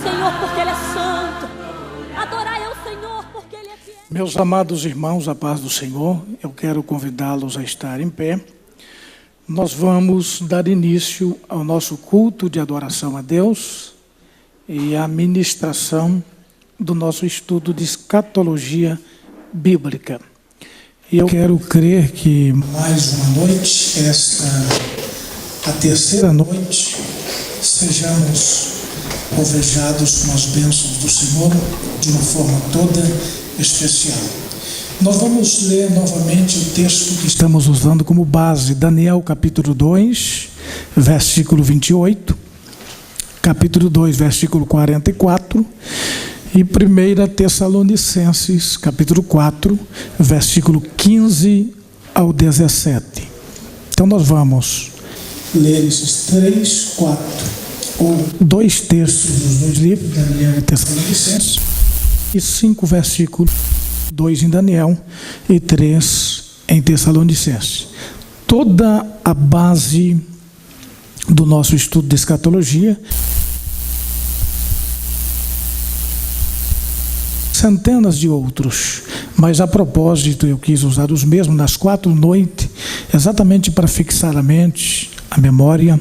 Senhor porque Ele é santo. Adorai ao Senhor porque Ele é fiel. Meus amados irmãos, a paz do Senhor, eu quero convidá-los a estar em pé. Nós vamos dar início ao nosso culto de adoração a Deus e à ministração do nosso estudo de escatologia bíblica. E eu quero crer que mais uma noite, a terceira noite, sejamos alvejados com as bênçãos do Senhor de uma forma toda especial. Nós vamos ler novamente o texto que estamos usando como base, Daniel capítulo 2, versículo 28, capítulo 2, versículo 44, e 1 Tessalonicenses, capítulo 4, versículo 15 ao 17. Então nós vamos ler esses 3, 4, ou 2 textos dos 2 livros, Daniel e Tessalonicenses, e 5 versículos, 2 em Daniel e 3 em Tessalonicenses. Toda a base do nosso estudo de escatologia, centenas de outros, mas a propósito eu quis usar os mesmos nas 4 noites, exatamente para fixar a mente, a memória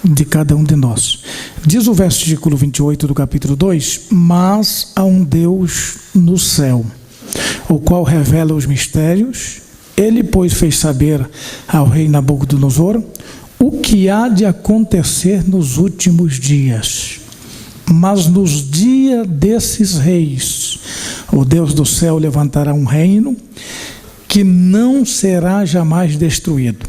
de cada um de nós. Diz o versículo 28 do capítulo 2: mas há um Deus no céu, o qual revela os mistérios. Ele, pois, fez saber ao rei Nabucodonosor o que há de acontecer nos últimos dias. Mas nos dias desses reis, o Deus do céu levantará um reino que não será jamais destruído.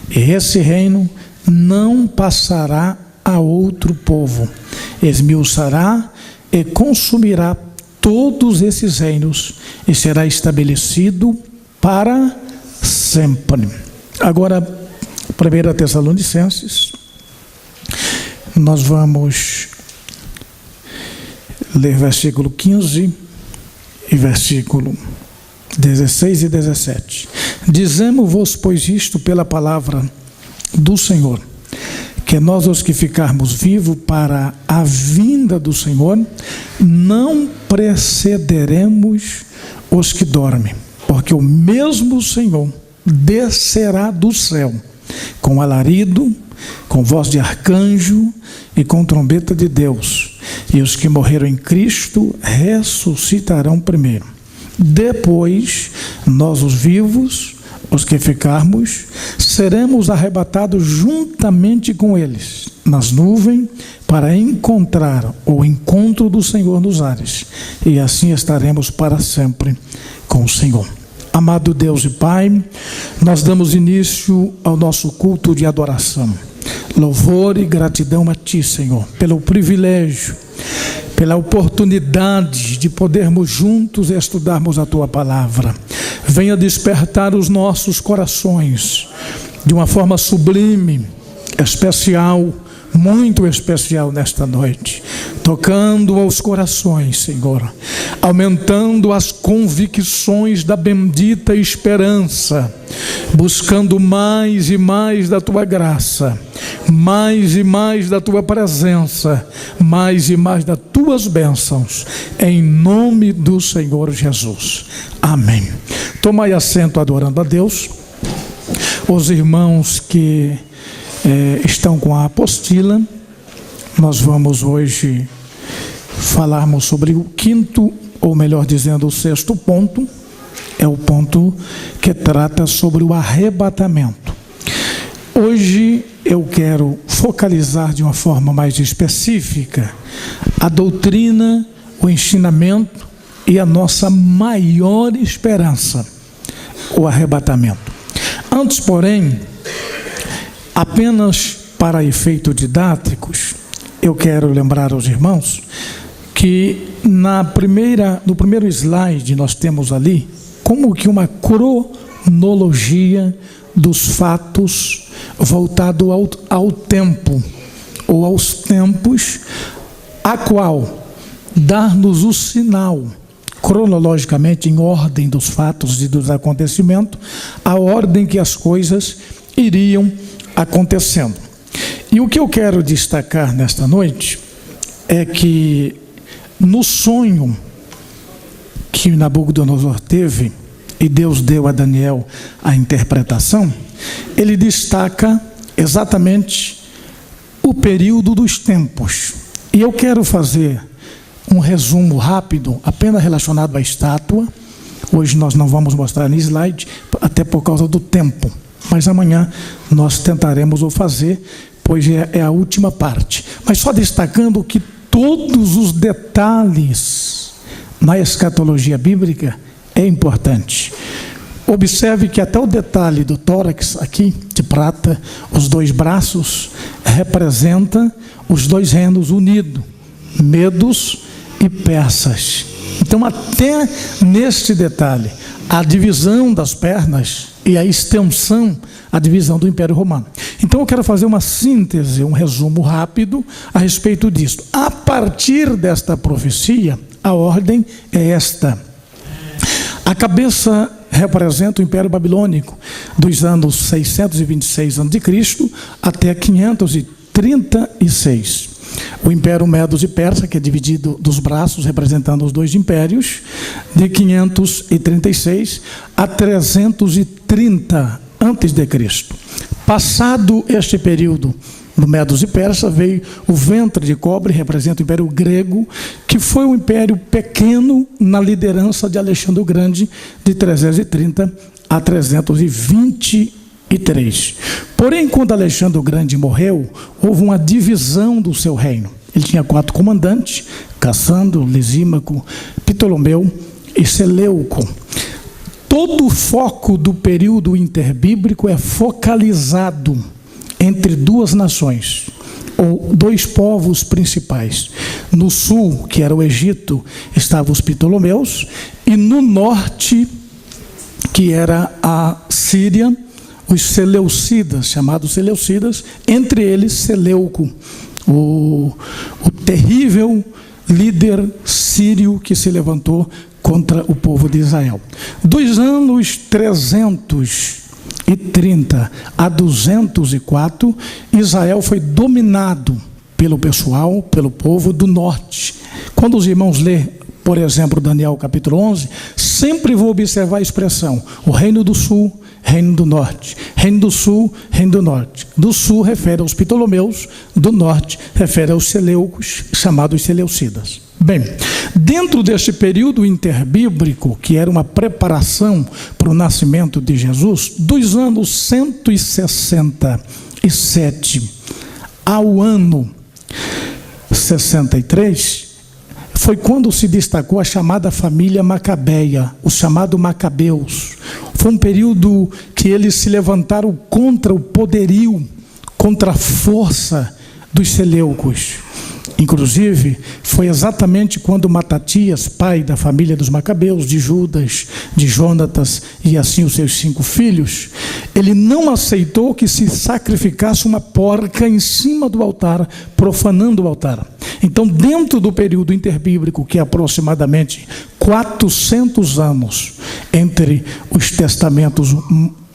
E esse reino não passará a outro povo. Esmiuçará e consumirá todos esses reinos e será estabelecido para sempre. Agora, 1 Tessalonicenses, nós vamos ler versículo 15 e versículo 16 e 17. Dizemos-vos, pois, isto pela palavra do Senhor, que nós, os que ficarmos vivos para a vinda do Senhor, não precederemos os que dormem, porque o mesmo Senhor descerá do céu com alarido, com voz de arcanjo e com trombeta de Deus, e os que morreram em Cristo ressuscitarão primeiro. Depois, nós os vivos, os que ficarmos, seremos arrebatados juntamente com eles nas nuvens para encontrar o encontro do Senhor nos ares, e assim estaremos para sempre com o Senhor. Amado Deus e Pai, nós damos início ao nosso culto de adoração. Louvor e gratidão a Ti, Senhor, pelo privilégio, pela oportunidade de podermos juntos estudarmos a Tua palavra. Venha despertar os nossos corações de uma forma sublime, especial, muito especial nesta noite, tocando aos corações, Senhor, aumentando as convicções da bendita esperança, buscando mais e mais da Tua graça, mais e mais da Tua presença, mais e mais das Tuas bênçãos, em nome do Senhor Jesus. Amém. Tomai assento adorando a Deus. Os irmãos que estão com a apostila, nós vamos hoje falarmos sobre o 5º, ou melhor dizendo, o 6º ponto. É o ponto que trata sobre o arrebatamento. Hoje eu quero focalizar de uma forma mais específica a doutrina, o ensinamento e a nossa maior esperança, o arrebatamento. Antes, porém, apenas para efeitos didáticos, eu quero lembrar aos irmãos que no primeiro slide nós temos ali como que uma cronologia dos fatos voltado ao tempo, ou aos tempos, a qual dar-nos o sinal, cronologicamente, em ordem dos fatos e dos acontecimentos, a ordem que as coisas iriam acontecendo. E o que eu quero destacar nesta noite é que no sonho que Nabucodonosor teve, e Deus deu a Daniel a interpretação, ele destaca exatamente o período dos tempos. E eu quero fazer um resumo rápido, apenas relacionado à estátua. Hoje nós não vamos mostrar no slide, até por causa do tempo. Mas amanhã nós tentaremos o fazer, pois é a última parte. Mas só destacando que todos os detalhes na escatologia bíblica é importante. Observe que até o detalhe do tórax aqui, de prata, os dois braços, representa os dois reinos unidos, Medos e Persas. Então, até neste detalhe, a divisão das pernas e a extensão, a divisão do Império Romano. Então, eu quero fazer uma síntese, um resumo rápido a respeito disso. A partir desta profecia, a ordem é esta. A cabeça representa o Império Babilônico, dos anos 626 a.C. até 536. O Império Medos e Persa, que é dividido dos braços, representando os dois impérios, de 536 a 330 a.C. Passado este período do Medos e Persa, veio o ventre de cobre, representa o Império Grego, que foi um império pequeno na liderança de Alexandre o Grande, de 330 a 323. Porém, quando Alexandre o Grande morreu, houve uma divisão do seu reino. Ele tinha 4 comandantes: Cassandro, Lisímaco, Ptolomeu e Seleuco. Todo o foco do período interbíblico é focalizado entre duas nações, ou dois povos principais. No sul, que era o Egito, estavam os Ptolomeus, e no norte, que era a Síria, os Seleucidas, chamados Seleucidas, entre eles Seleuco, o terrível líder sírio que se levantou contra o povo de Israel. Dos anos 330 a 204, Israel foi dominado pelo pessoal, pelo povo do norte. Quando os irmãos lêem, por exemplo, Daniel capítulo 11, sempre vou observar a expressão: o reino do sul, reino do norte, reino do sul, reino do norte. Do sul refere aos Ptolomeus, do norte refere aos Seleucos, chamados Seleucidas. Bem, dentro deste período interbíblico, que era uma preparação para o nascimento de Jesus, dos anos 167 ao ano 63, foi quando se destacou a chamada família Macabeia, os chamados Macabeus. Foi um período que eles se levantaram contra o poderio, contra a força dos Seleucos. Inclusive, foi exatamente quando Matatias, pai da família dos Macabeus, de Judas, de Jonatas e assim os seus 5 filhos, ele não aceitou que se sacrificasse uma porca em cima do altar, profanando o altar. Então, dentro do período interbíblico, que é aproximadamente 400 anos entre os testamentos,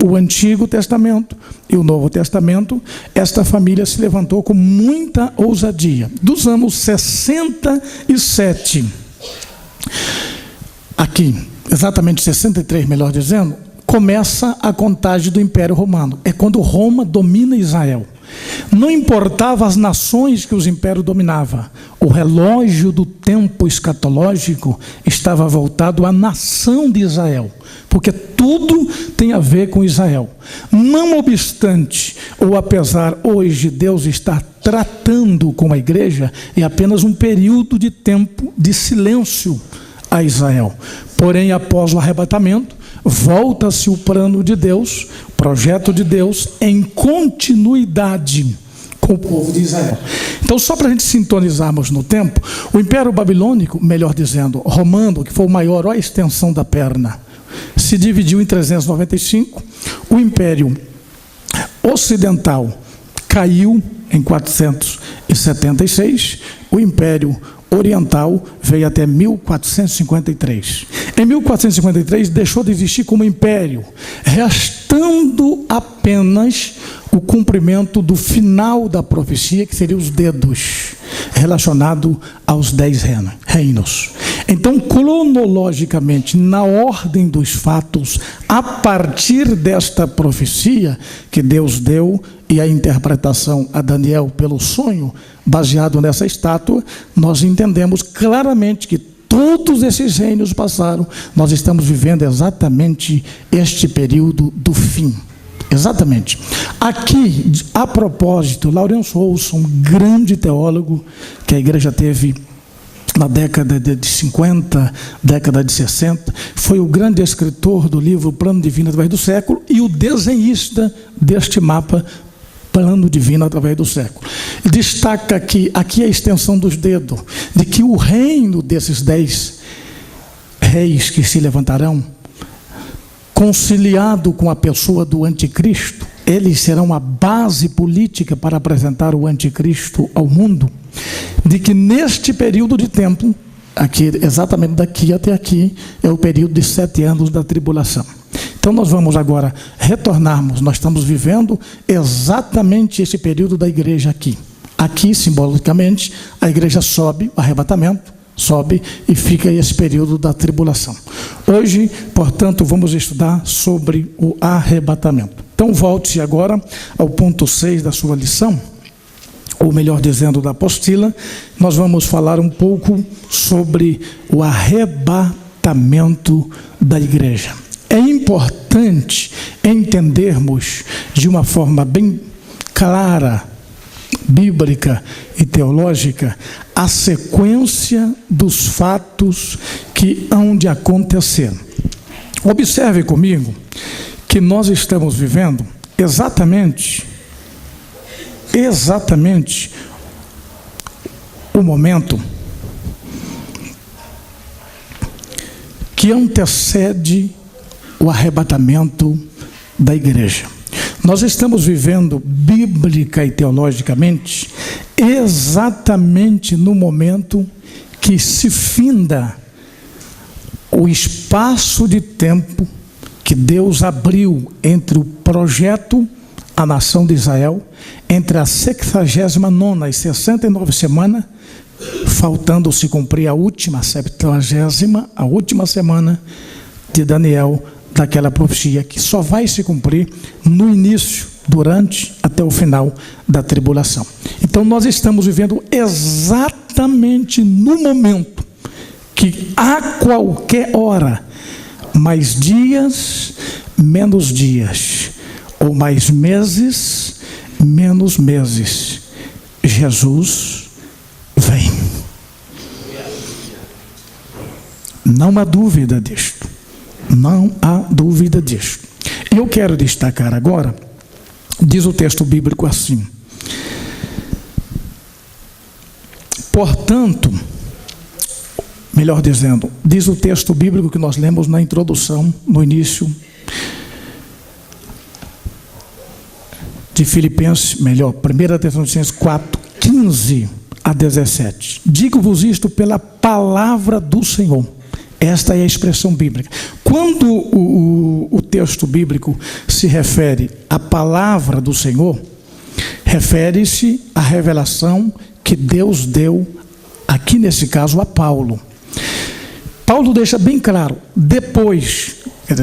o Antigo Testamento e o Novo Testamento, esta família se levantou com muita ousadia. Dos anos 67, aqui, exatamente 63, melhor dizendo, começa a contagem do Império Romano. É quando Roma domina Israel. Não importava as nações que os impérios dominavam, o relógio do tempo escatológico estava voltado à nação de Israel, porque tudo tem a ver com Israel. Não obstante, ou apesar hoje Deus estar tratando com a igreja, é apenas um período de tempo de silêncio a Israel. Porém, após o arrebatamento, volta-se o plano de Deus, projeto de Deus, em continuidade com o povo de Israel. Então, só para a gente sintonizarmos no tempo, o Império Babilônico, melhor dizendo, romano, que foi o maior, olha a extensão da perna, se dividiu em 395. O Império Ocidental caiu em 476. O Império Oriental veio até 1453. Em 1453 deixou de existir como império, restando apenas o cumprimento do final da profecia, que seria os dedos. relacionado aos 10 reinos. Então, cronologicamente, na ordem dos fatos, a partir desta profecia que Deus deu e a interpretação a Daniel pelo sonho, baseado nessa estátua, nós entendemos claramente que todos esses reinos passaram. Nós estamos vivendo exatamente este período do fim. Exatamente. Aqui, a propósito, Lourenço Olson, um grande teólogo que a igreja teve na década de 50, década de 60, foi o grande escritor do livro Plano Divino através do século e o desenhista deste mapa Plano Divino através do século. Destaca aqui a extensão dos dedos, de que o reino desses 10 reis que se levantarão, conciliado com a pessoa do anticristo, eles serão a base política para apresentar o anticristo ao mundo, de que neste período de tempo, aqui, exatamente daqui até aqui, é o período de 7 anos da tribulação. Então nós vamos agora retornarmos, nós estamos vivendo exatamente esse período da igreja aqui. Aqui, simbolicamente, a igreja sobe, o arrebatamento, sobe e fica esse período da tribulação. Hoje, portanto, vamos estudar sobre o arrebatamento. Então volte agora ao ponto 6 da sua lição, ou melhor dizendo, da apostila. Nós vamos falar um pouco sobre o arrebatamento da igreja. É importante entendermos de uma forma bem clara, bíblica e teológica, a sequência dos fatos que hão de acontecer. Observe comigo que nós estamos vivendo exatamente o momento que antecede o arrebatamento da igreja. Nós estamos vivendo, bíblica e teologicamente, exatamente no momento que se finda o espaço de tempo que Deus abriu entre o projeto, a nação de Israel, entre a 69ª e 69 semana, faltando se cumprir a última, 70ª, a última semana de Daniel, daquela profecia que só vai se cumprir no início, durante, até o final da tribulação. Então nós estamos vivendo exatamente no momento que a qualquer hora, mais dias, menos dias, ou mais meses, menos meses, Jesus vem. Não há dúvida disto. Não há dúvida disto. Eu quero destacar agora, diz o texto bíblico assim: portanto, melhor dizendo, diz o texto bíblico que nós lemos na introdução, no início de Filipenses, 1 Tessalonicenses 4, 15 a 17. Digo-vos isto pela palavra do Senhor. Esta é a expressão bíblica. Quando o texto bíblico se refere à palavra do Senhor, refere-se à revelação que Deus deu, aqui nesse caso, a Paulo. Paulo deixa bem claro, depois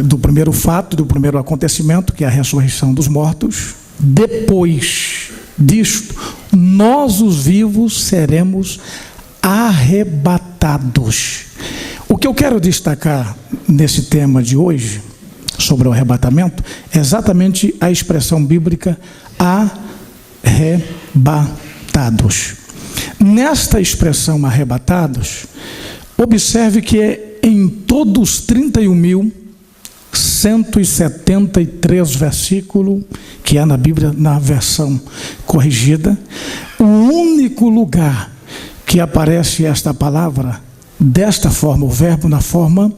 do primeiro fato, do primeiro acontecimento, que é a ressurreição dos mortos, depois disto, nós os vivos seremos arrebatados. O que eu quero destacar nesse tema de hoje, sobre o arrebatamento, é exatamente a expressão bíblica arrebatados. Nesta expressão arrebatados, observe que é em todos os 31.173 versículos que há na Bíblia, na versão corrigida, o único lugar que aparece esta palavra desta forma, o verbo na forma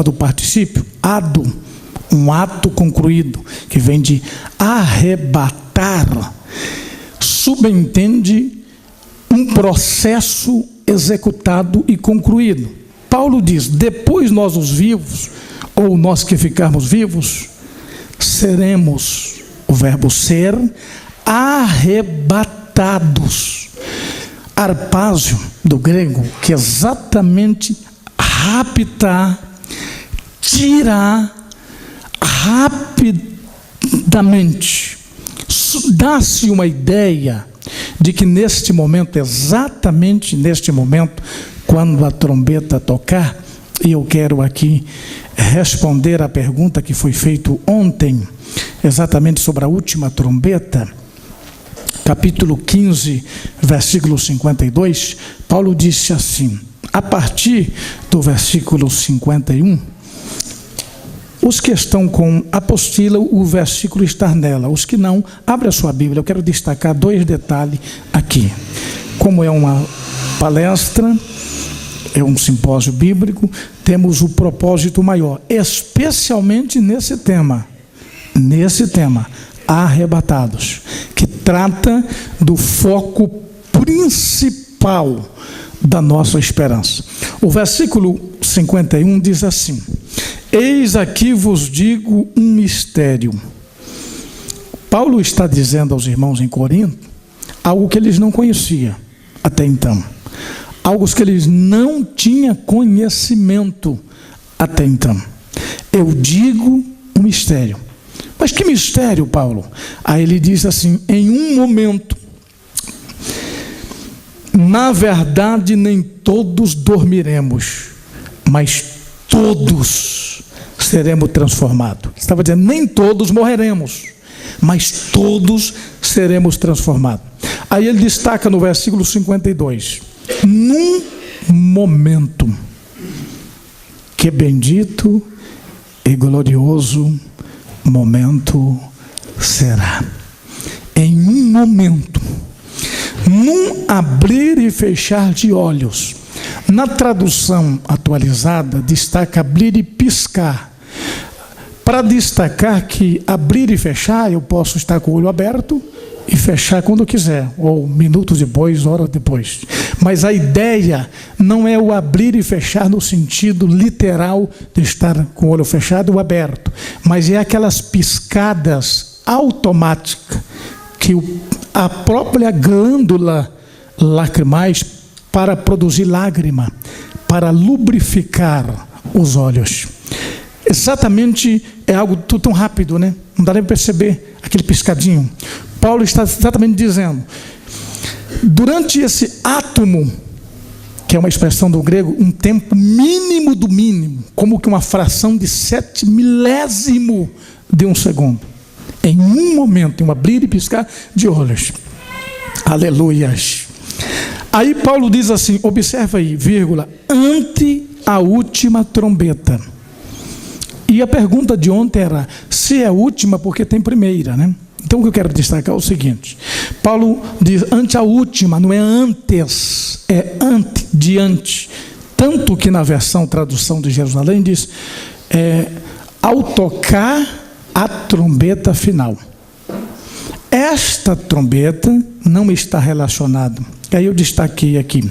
do particípio, ado, um ato concluído, que vem de arrebatar, subentende um processo executado e concluído. Paulo diz: depois nós os vivos, ou nós que ficarmos vivos, seremos, o verbo ser, arrebatados arrebatados. Harpásio, do grego, que é exatamente raptar, tirar rapidamente. Dá-se uma ideia de que neste momento, exatamente neste momento, quando a trombeta tocar, e eu quero aqui responder à pergunta que foi feita ontem, exatamente sobre a última trombeta, capítulo 15, versículo 52, Paulo disse assim, a partir do versículo 51, os que estão com apostila, o versículo está nela. Os que não, abre a sua Bíblia. Eu quero destacar 2 detalhes aqui. Como é uma palestra, é um simpósio bíblico, temos o propósito maior, especialmente nesse tema, arrebatados, que trata do foco principal da nossa esperança. O versículo 51 diz assim, eis aqui vos digo um mistério. Paulo está dizendo aos irmãos em Corinto algo que eles não conheciam até então, algo que eles não tinham conhecimento até então. Eu digo um mistério. Mas que mistério, Paulo? Aí ele diz assim, em um momento, na verdade nem todos dormiremos, mas todos seremos transformados. Estava dizendo, nem todos morreremos, mas todos seremos transformados. Aí ele destaca no versículo 52, num momento, que bendito e glorioso momento será. Em um momento, num abrir e fechar de olhos. Na tradução atualizada, destaca abrir e piscar. Para destacar que abrir e fechar, eu posso estar com o olho aberto e fechar quando quiser, ou minutos depois, horas depois. Mas a ideia não é o abrir e fechar no sentido literal de estar com o olho fechado ou aberto, mas é aquelas piscadas automáticas que a própria glândula lacrimais para produzir lágrima, para lubrificar os olhos. Exatamente, é algo tudo tão rápido, né? Não dá nem para perceber aquele piscadinho. Paulo está exatamente dizendo, durante esse átomo, que é uma expressão do grego, um tempo mínimo do mínimo, como que uma fração de 7 milésimo de um segundo. Em um momento, em um abrir e piscar de olhos. Aleluias. Aí Paulo diz assim, observa aí, vírgula, ante a última trombeta. E a pergunta de ontem era, se é a última, porque tem primeira, né? Então o que eu quero destacar é o seguinte, Paulo diz, ante a última, não é antes, é ante, diante. Tanto que na versão tradução de Jerusalém diz, ao tocar a trombeta final. Esta trombeta não está relacionada, aí eu destaquei aqui,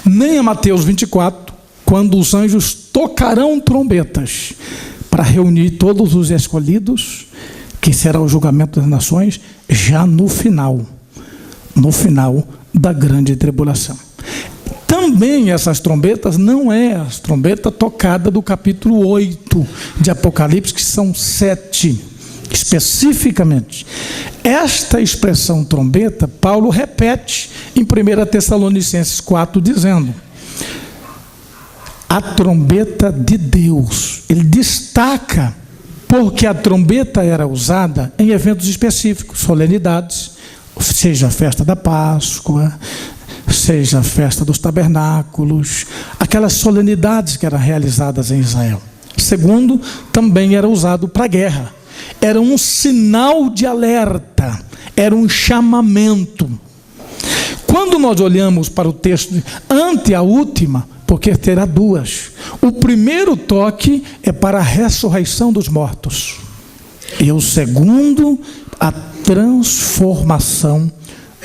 nem a Mateus 24, quando os anjos tocarão trombetas para reunir todos os escolhidos, que será o julgamento das nações, já no final da grande tribulação. Também essas trombetas não é as trombetas tocadas do capítulo 8 de Apocalipse, que são 7, especificamente. Esta expressão trombeta, Paulo repete em 1 Tessalonicenses 4, dizendo, a trombeta de Deus. Ele destaca, porque a trombeta era usada em eventos específicos, solenidades, seja a festa da Páscoa, seja a festa dos tabernáculos, aquelas solenidades que eram realizadas em Israel. Segundo, também era usado para a guerra. Era um sinal de alerta, era um chamamento. Quando nós olhamos para o texto, ante a última, porque terá duas. O primeiro toque é para a ressurreição dos mortos. E o segundo, a transformação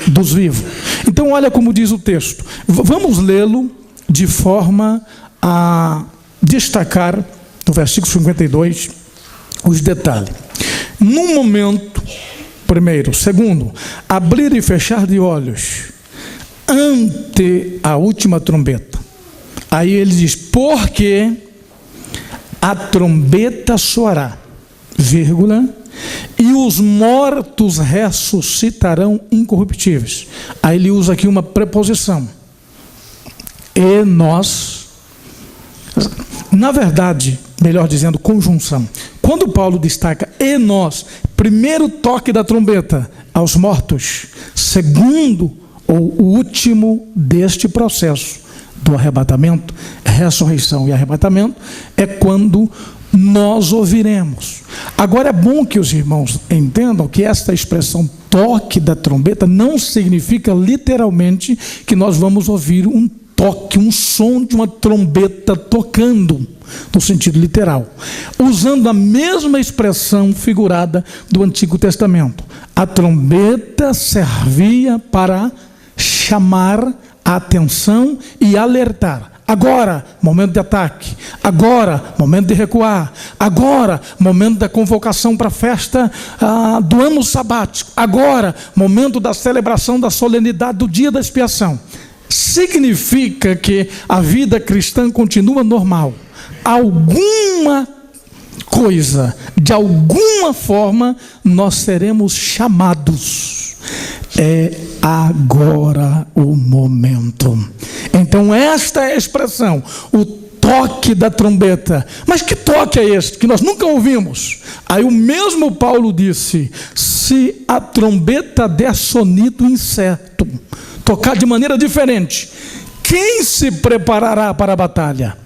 dos vivos. Então, olha como diz o texto. Vamos lê-lo de forma a destacar, no versículo 52, os detalhes. Num momento, Primeiro. Segundo, abrir e fechar de olhos ante a última trombeta. Aí ele diz, porque a trombeta soará, vírgula, e os mortos ressuscitarão incorruptíveis. Aí ele usa aqui uma preposição. E nós, na verdade, melhor dizendo, conjunção. Quando Paulo destaca e nós, primeiro toque da trombeta aos mortos, segundo ou último deste processo do arrebatamento, ressurreição e arrebatamento, é quando nós ouviremos. Agora é bom que os irmãos entendam que esta expressão toque da trombeta não significa literalmente que nós vamos ouvir um toque, um som de uma trombeta tocando, no sentido literal, usando a mesma expressão figurada do Antigo Testamento. A trombeta servia para chamar a atenção e alertar. Agora, momento de ataque. Agora, momento de recuar. Agora, momento da convocação para a festa do ano sabático. Agora, momento da celebração da solenidade do dia da expiação. Significa que a vida cristã continua normal. Alguma coisa, de alguma forma, nós seremos chamados. É agora o momento. Então esta é a expressão, o toque da trombeta. Mas que toque é este que nós nunca ouvimos? Aí o mesmo Paulo disse, se a trombeta der sonido incerto, tocar de maneira diferente, quem se preparará para a batalha?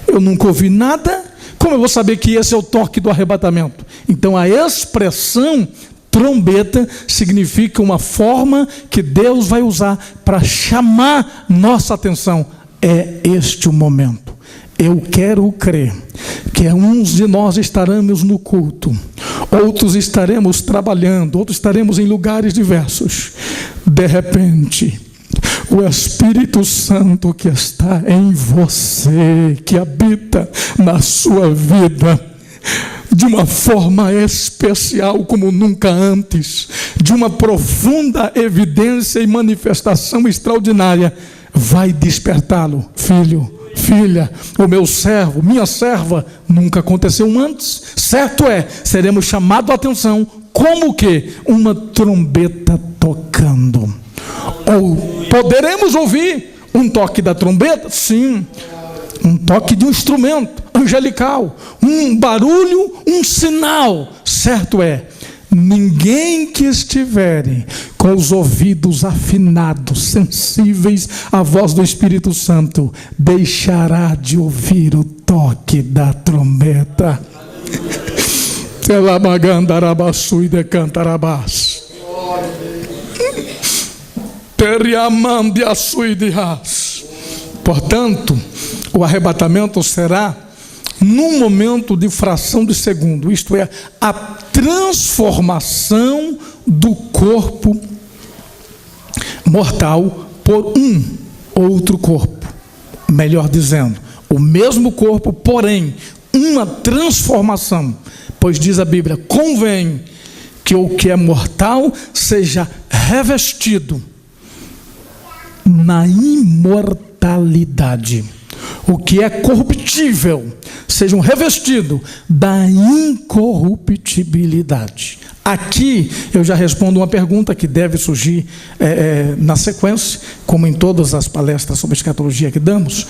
Eu nunca ouvi nada, como eu vou saber que esse é o toque do arrebatamento? Então a expressão trombeta significa uma forma que Deus vai usar para chamar nossa atenção. É este o momento. Eu quero crer que uns de nós estaremos no culto, outros estaremos trabalhando, outros estaremos em lugares diversos. De repente, o Espírito Santo que está em você, que habita na sua vida, de uma forma especial como nunca antes, de uma profunda evidência e manifestação extraordinária, vai despertá-lo. Filho, filha, o meu servo, minha serva, nunca aconteceu antes. Certo é, seremos chamados a atenção como que? Uma trombeta tocando. Ou poderemos ouvir um toque da trombeta? Sim. Um toque de um instrumento angelical, um barulho, um sinal. Certo é, ninguém que estiver com os ouvidos afinados, sensíveis à voz do Espírito Santo, deixará de ouvir o toque da trombeta. Telamagandarabassu e decantarabás. Teriamandiassu e dirás. Portanto, o arrebatamento será num momento de fração de segundo, isto é, a transformação do corpo mortal por um outro corpo. Melhor dizendo, o mesmo corpo, porém, uma transformação. Pois diz a Bíblia, convém que o que é mortal seja revestido na imortalidade. O que é corruptível sejam revestidos da incorruptibilidade. Aqui eu já respondo uma pergunta que deve surgir na sequência, como em todas as palestras sobre escatologia que damos.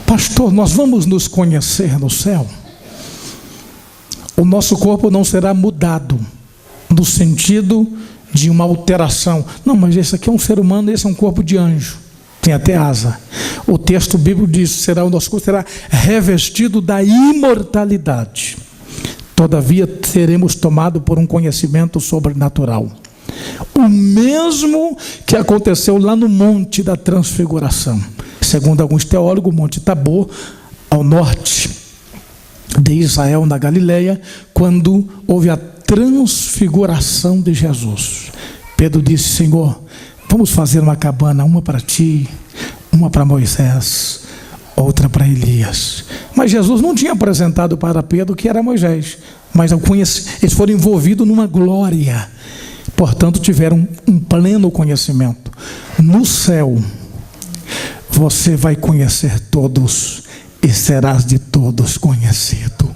Pastor, nós vamos nos conhecer no céu? O nosso corpo não será mudado, no sentido de uma alteração. Não, mas esse aqui é um ser humano, esse é um corpo de anjo. Tem até asa. O texto bíblico diz, o nosso corpo será revestido da imortalidade. Todavia, seremos tomados por um conhecimento sobrenatural. O mesmo que aconteceu lá no Monte da Transfiguração. Segundo alguns teólogos, o Monte Tabor, ao norte de Israel, na Galileia, quando houve a transfiguração de Jesus. Pedro disse, Senhor, vamos fazer uma cabana, uma para ti, uma para Moisés, outra para Elias. Mas Jesus não tinha apresentado para Pedro que era Moisés. mas eles foram envolvidos numa glória, portanto tiveram um pleno conhecimento. No céu, você vai conhecer todos e serás de todos conhecido,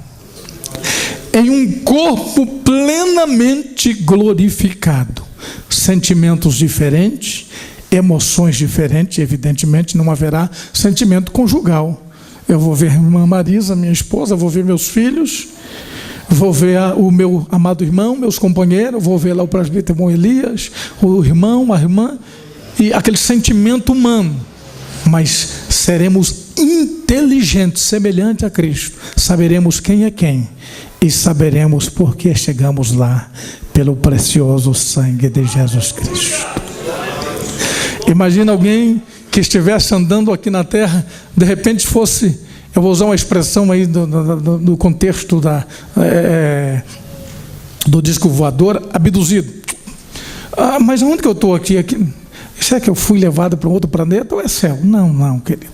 em um corpo plenamente glorificado. Sentimentos diferentes, emoções diferentes, evidentemente não haverá sentimento conjugal. Eu vou ver a irmã Marisa, minha esposa, vou ver meus filhos, vou ver o meu amado irmão, meus companheiros, vou ver lá o presbítero irmão Elias, o irmão, a irmã, e aquele sentimento humano, mas seremos inteligentes, semelhante a Cristo, saberemos quem é quem e saberemos por que chegamos lá, pelo precioso sangue de Jesus Cristo. Imagina alguém que estivesse andando aqui na terra, de repente fosse, eu vou usar uma expressão aí do contexto do disco voador, abduzido. Mas onde que eu estou aqui? Será que eu fui levado para outro planeta ou é céu? Não, querido.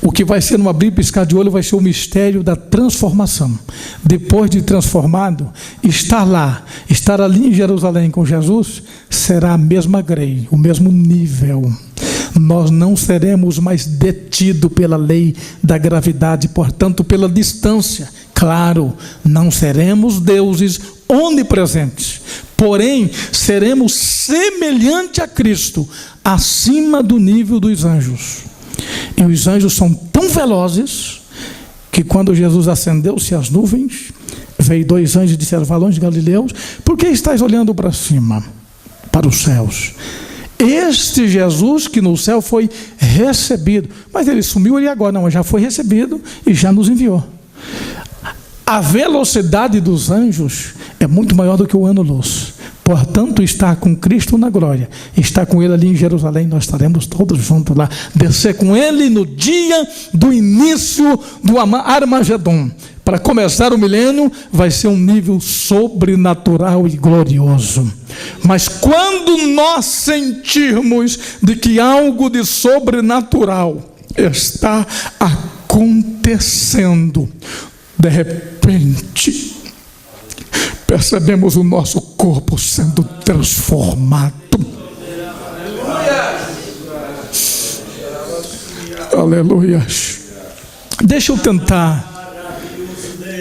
O que vai ser num abrir e piscar de olho vai ser o mistério da transformação. Depois de transformado, estar ali em Jerusalém com Jesus, será a mesma grei, o mesmo nível. Nós não seremos mais detidos pela lei da gravidade, portanto, pela distância. Claro, não seremos deuses onipresentes, porém, seremos semelhante a Cristo, acima do nível dos anjos. E os anjos são tão velozes que quando Jesus ascendeu-se às nuvens, veio 2 anjos e disseram: varões galileus, por que estáis olhando para cima, para os céus? Este Jesus que no céu foi recebido, mas ele sumiu ali agora, não, já foi recebido e já nos enviou. A velocidade dos anjos é muito maior do que o ano-luz. Portanto, estar com Cristo na glória, estar com Ele ali em Jerusalém, nós estaremos todos juntos lá, descer com Ele no dia do início do Armagedon. Para começar o milênio, vai ser um nível sobrenatural e glorioso. Mas quando nós sentirmos de que algo de sobrenatural está acontecendo, de repente, percebemos o nosso corpo sendo transformado. Aleluia. Deixa eu tentar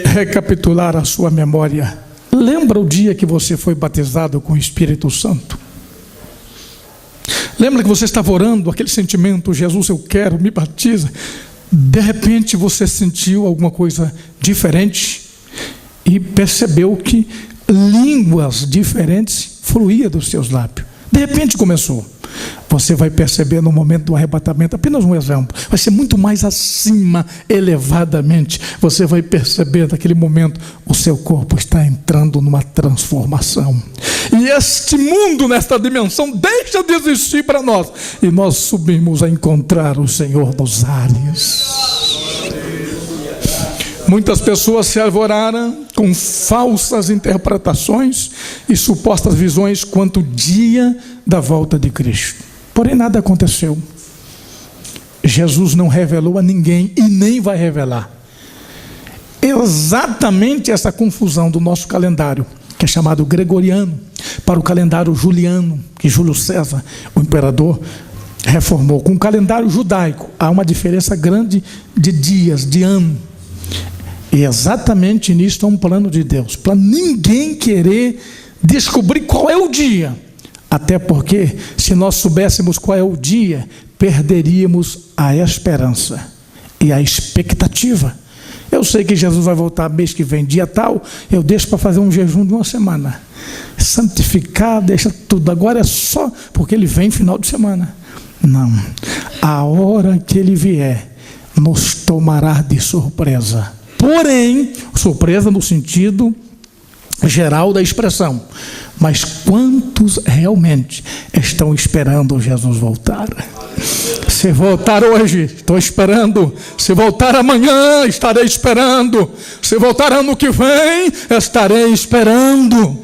recapitular a sua memória. Lembra o dia que você foi batizado com o Espírito Santo? Lembra que você estava orando, aquele sentimento: Jesus, eu quero, me batiza. De repente você sentiu alguma coisa diferente e percebeu que línguas diferentes fluíam dos seus lábios. De repente começou. Você vai perceber no momento do arrebatamento, apenas um exemplo, vai ser muito mais acima, elevadamente. Você vai perceber naquele momento, o seu corpo está entrando numa transformação. E este mundo, nesta dimensão, deixa de existir para nós. E nós subimos a encontrar o Senhor dos ares. Muitas pessoas se alvoraram com falsas interpretações e supostas visões quanto ao dia da volta de Cristo. Porém, nada aconteceu. Jesus não revelou a ninguém e nem vai revelar. Exatamente essa confusão do nosso calendário, que é chamado gregoriano, para o calendário juliano, que Júlio César, o imperador, reformou. Com o calendário judaico, há uma diferença grande de dias, de ano. E exatamente nisso é um plano de Deus, para ninguém querer descobrir qual é o dia. Até porque, se nós soubéssemos qual é o dia, perderíamos a esperança e a expectativa. Eu sei que Jesus vai voltar mês que vem, dia tal, eu deixo para fazer um jejum de uma semana. Santificar, deixa tudo. Agora é só porque ele vem final de semana. Não. A hora que ele vier, nos tomará de surpresa. Porém, surpresa no sentido geral da expressão. Mas quantos realmente estão esperando Jesus voltar? Se voltar hoje, estou esperando. Se voltar amanhã, estarei esperando. Se voltar ano que vem, estarei esperando.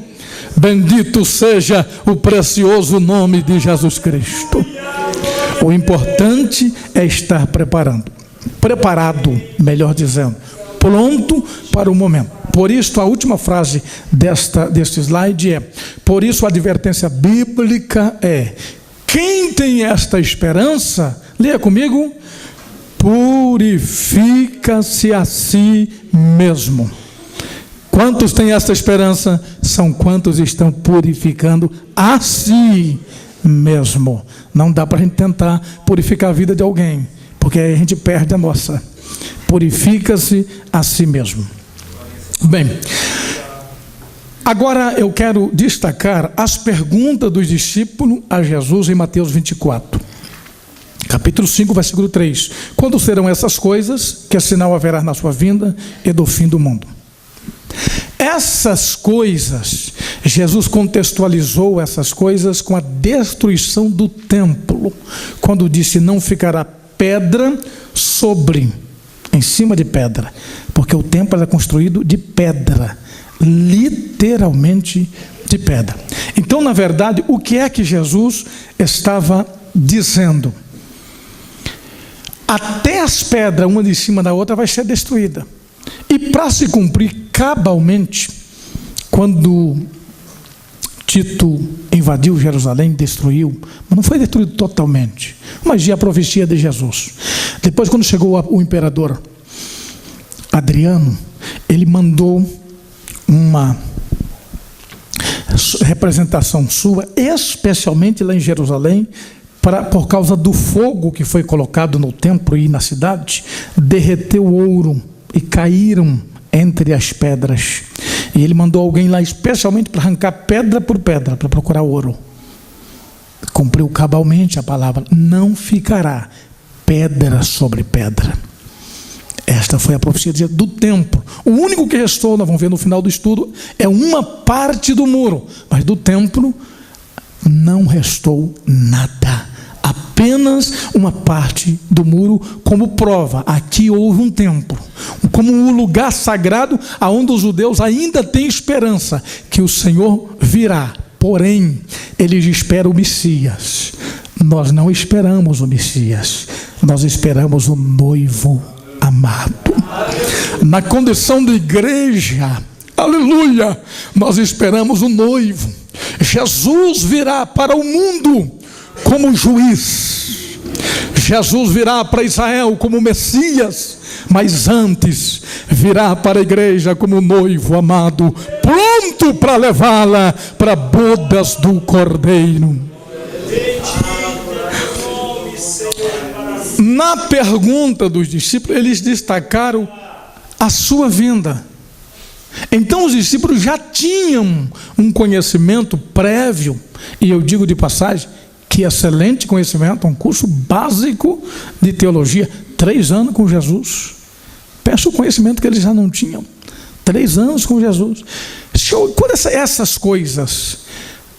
Bendito seja o precioso nome de Jesus Cristo. O importante é estar preparado, melhor dizendo, pronto para o momento. Por isso, a última frase deste slide é: por isso a advertência bíblica é: quem tem esta esperança, leia comigo, purifica-se a si mesmo. Quantos têm esta esperança? São quantos estão purificando a si mesmo. Não dá para a gente tentar purificar a vida de alguém, porque aí a gente perde a nossa. Purifica-se a si mesmo. Bem, agora eu quero destacar as perguntas dos discípulos a Jesus em Mateus 24. Capítulo 5, versículo 3. Quando serão essas coisas? Que sinal haverá na sua vinda e do fim do mundo? Essas coisas, Jesus contextualizou essas coisas com a destruição do templo, quando disse: não ficará pedra em cima de pedra, porque o templo era construído de pedra, literalmente de pedra. Então, na verdade, o que é que Jesus estava dizendo? Até as pedras, uma de cima da outra, vai ser destruída. E para se cumprir cabalmente, quando Tito invadiu Jerusalém, destruiu, mas não foi destruído totalmente, mas a profecia de Jesus. Depois, quando chegou o imperador Adriano, ele mandou uma representação sua, especialmente lá em Jerusalém, por causa do fogo que foi colocado no templo e na cidade, derreteu o ouro e caíram entre as pedras. E ele mandou alguém lá especialmente para arrancar pedra por pedra, para procurar ouro. Cumpriu cabalmente a palavra: não ficará pedra sobre pedra. Esta foi a profecia do templo. O único que restou, nós vamos ver no final do estudo, é uma parte do muro, mas do templo não restou nada. Apenas uma parte do muro, como prova: aqui houve um templo, como um lugar sagrado, aonde os judeus ainda têm esperança que o Senhor virá. Porém, eles esperam o Messias. Nós não esperamos o Messias, nós esperamos o noivo amado. Na condição de igreja, aleluia, nós esperamos o noivo. Jesus virá para o mundo como juiz. Jesus virá para Israel como Messias, mas antes virá para a igreja como noivo amado, pronto para levá-la para bodas do Cordeiro. Na pergunta dos discípulos, eles destacaram a sua vinda. Então os discípulos já tinham um conhecimento prévio, e eu digo de passagem, que excelente conhecimento, um curso básico de teologia, 3 anos com Jesus. Peço o conhecimento que eles já não tinham. 3 anos com Jesus. Quando essas coisas,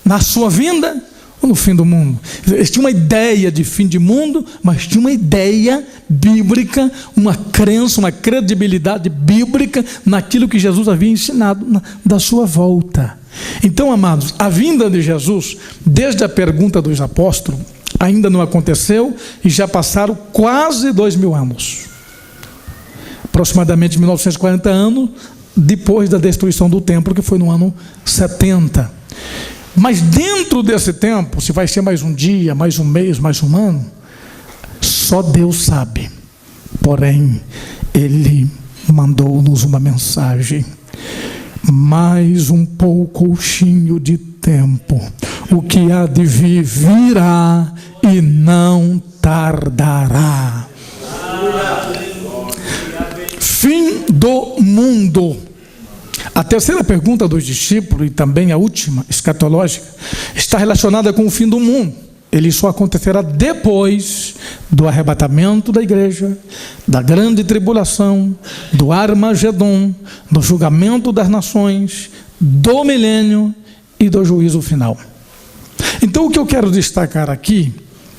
na sua vinda ou no fim do mundo? Eles tinham uma ideia de fim de mundo, mas tinha uma ideia bíblica, uma crença, uma credibilidade bíblica naquilo que Jesus havia ensinado da sua volta. Então, amados, a vinda de Jesus, desde a pergunta dos apóstolos, ainda não aconteceu e já passaram quase 2000 anos. Aproximadamente 1940 anos depois da destruição do templo, que foi no ano 70. Mas dentro desse tempo, se vai ser mais um dia, mais um mês, mais um ano, só Deus sabe. Porém, Ele mandou-nos uma mensagem: mais um pouquinho de tempo, o que há de vir virá e não tardará. Fim do mundo. A terceira pergunta dos discípulos, e também a última, escatológica, está relacionada com o fim do mundo. Ele só acontecerá depois do arrebatamento da igreja, da grande tribulação, do Armagedon, do julgamento das nações, do milênio e do juízo final. Então, o que eu quero destacar aqui,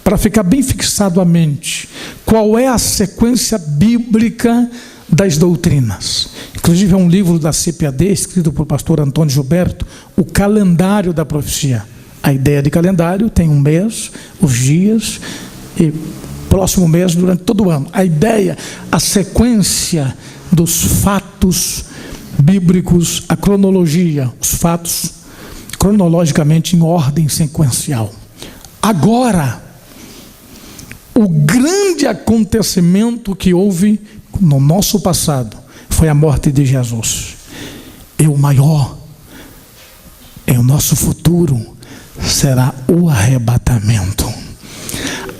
para ficar bem fixado à mente, qual é a sequência bíblica das doutrinas. Inclusive é um livro da CPAD, escrito por pastor Antônio Gilberto, o calendário da profecia. A ideia de calendário tem um mês, os dias, e próximo mês, durante todo o ano. A ideia, a sequência dos fatos bíblicos, a cronologia, os fatos cronologicamente em ordem sequencial. Agora, o grande acontecimento que houve no nosso passado foi a morte de Jesus. E o maior, em o nosso futuro, será o arrebatamento.